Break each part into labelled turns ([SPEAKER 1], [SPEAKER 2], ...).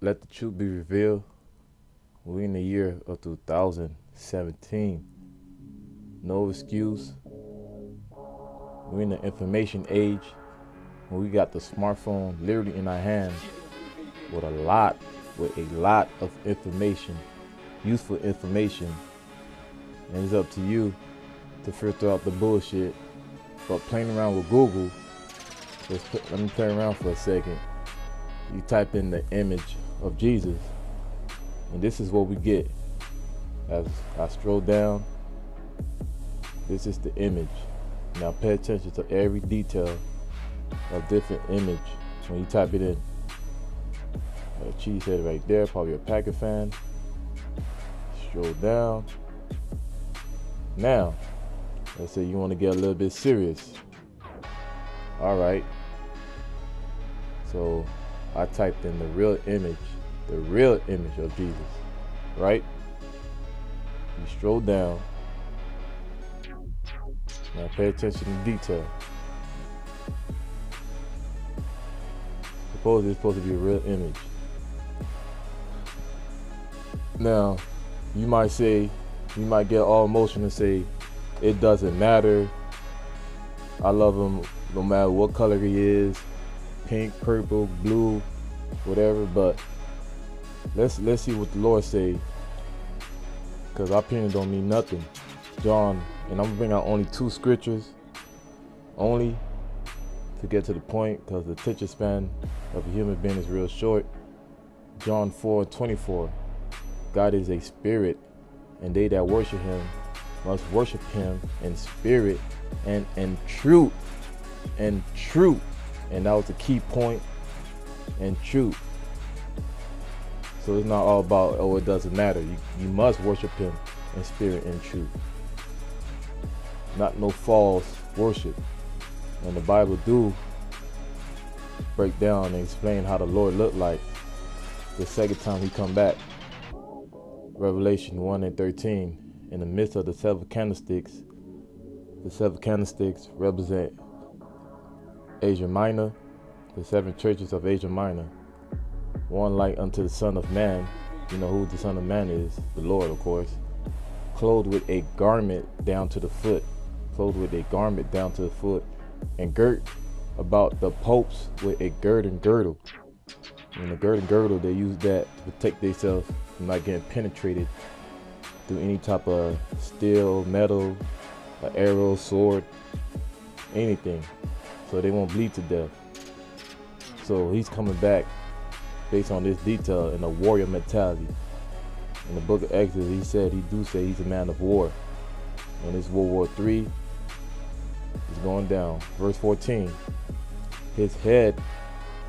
[SPEAKER 1] Let the truth be revealed. We're in the year of 2017. No excuse. We're in the information age when we got the smartphone literally in our hands with a lot of information, useful information. And it's up to you to filter out the bullshit. But playing around with Google, let me play around for a second. You type in the image of Jesus, and this is what we get. As I scroll down, this is the image. Now pay attention to every detail of different image when you type it in. Cheese head right there, probably a Packer fan. Scroll down. Now, let's say you want to get a little bit serious. All right. So I typed in the real image of Jesus, right? You scroll down. Now pay attention to detail. Suppose it's supposed to be a real image. Now, you might get all emotional and say, it doesn't matter. I love him no matter what color he is, pink, purple, blue, whatever. But let's see what the Lord say, because our opinion don't mean nothing. John, and I'm gonna bring out only 2 scriptures, only to get to the point, because the attention span of a human being is real short. John 4:24. God is a spirit, and they that worship him must worship him in spirit and in truth. And truth. And that was the key point. And truth. So it's not all about, oh, it doesn't matter. You must worship him in spirit and truth. Not no false worship. And the Bible do break down and explain how the Lord looked like the second time he come back. Revelation 1:13. In the midst of the 7 candlesticks, the 7 candlesticks represent Asia Minor, the 7 churches of Asia Minor. One like unto the Son of Man. You know who the Son of Man is? The Lord, of course. Clothed with a garment down to the foot. Clothed with a garment down to the foot. And girt about the popes with a girdle. And the girdle, they use that to protect themselves from not getting penetrated through any type of steel, metal, an arrow, sword, anything. So they won't bleed to death. So he's coming back based on this detail in a warrior mentality. In the book of Exodus, he say he's a man of war. And this World War III is going down. Verse 14. His head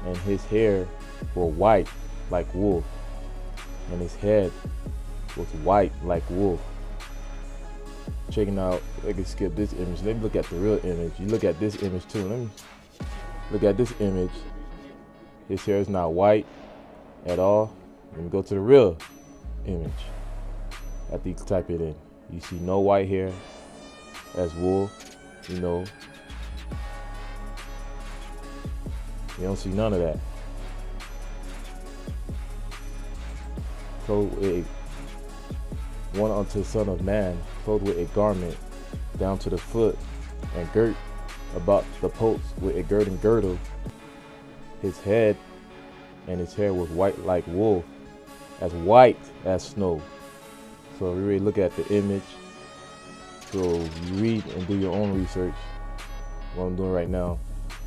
[SPEAKER 1] and his hair were white like wool. And his head was white like wool. Checking out, I can skip this image. Let me look at the real image. You look at this image too. Let me look at this image. His hair is not white at all. Let me go to the real image. After you type it in, you see no white hair as wool. You know, you don't see none of that. Clothed with one unto the Son of Man, clothed with a garment down to the foot, and girt about the popes with a girdle. His head and his hair was white like wool, as white as snow. So we really look at the image. So you read and do your own research. What I'm doing right now,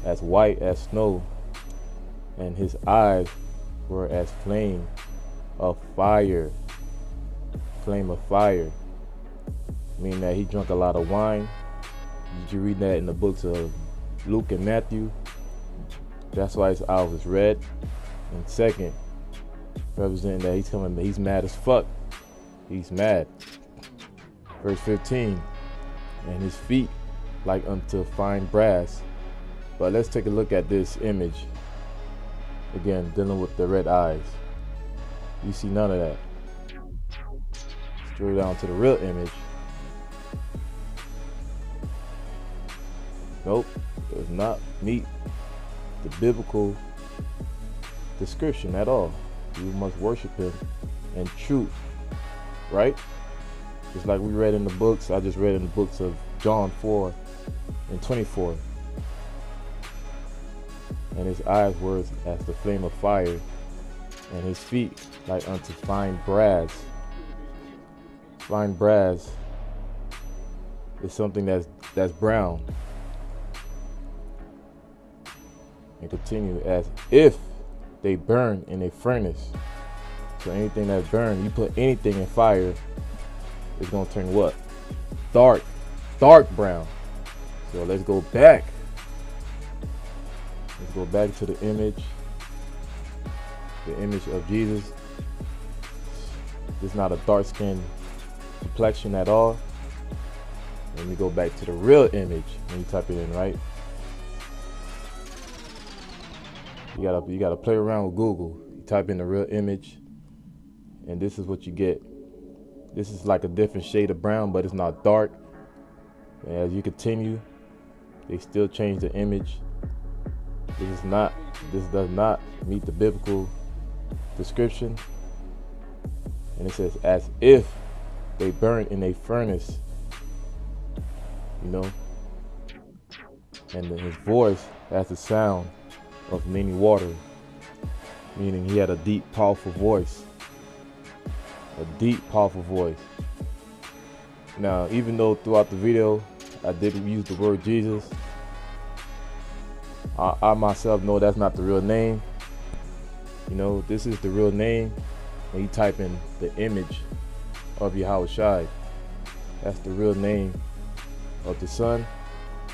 [SPEAKER 1] as white as snow, and his eyes were as flame of fire. Flame of fire, meaning that he drank a lot of wine. Did you read that in the books of Luke and Matthew? That's why his eyes was red. And second, representing that he's mad as fuck. He's mad. Verse 15, and his feet like unto fine brass. But let's take a look at this image again, dealing with the red eyes. You see none of that. Scroll down to the real image. Nope, does not meet the biblical description at all. You must worship him in truth, right? Just like we read in the books. I just read in the books of John 4:24. And his eyes were as the flame of fire, and his feet like unto fine brass. Fine brass is something that's brown. And continue, as if they burn in a furnace. So anything that's burned, you put anything in fire, it's gonna turn what? Dark brown. So let's go back. Let's go back to the image of Jesus. It's not a dark skin complexion at all. Let me go back to the real image when you type it in, right? You gotta play around with Google. You type in the real image, and this is what you get. This is like a different shade of brown, but it's not dark. And as you continue, they still change the image. This does not meet the biblical description. And it says, as if they burn in a furnace, you know. And then his voice has the sound of many waters, meaning he had a deep, powerful voice. A deep, powerful voice. Now, even though throughout the video I did use the word Jesus, I myself know that's not the real name. You know, this is the real name when you type in the image of Yahawashi. That's the real name of the Son,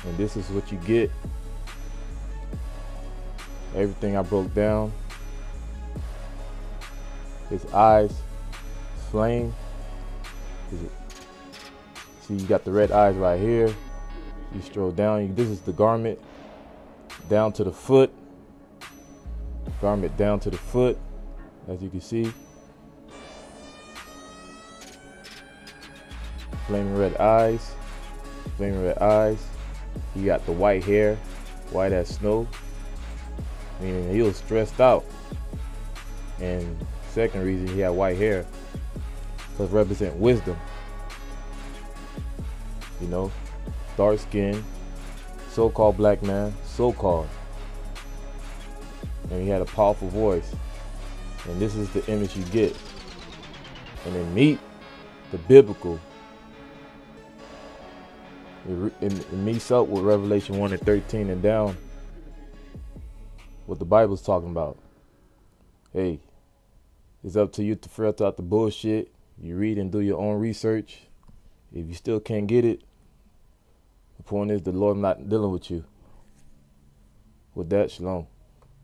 [SPEAKER 1] and this is what you get. Everything I broke down. His eyes, flame. See, you got the red eyes right here. You stroll down. This is the garment down to the foot. Garment down to the foot, as you can see. Flaming red eyes. Flaming red eyes. He got the white hair, white as snow, meaning he was stressed out. And second reason he had white hair, because represent wisdom. You know, dark skin, so-called black man, so-called. And he had a powerful voice. And this is the image you get. And then meet the biblical. It meets up with Revelation 1:13 and down. What the Bible's talking about. Hey, it's up to you to filter out the bullshit. You read and do your own research. If you still can't get it, the point is the Lord not dealing with you. With that, shalom.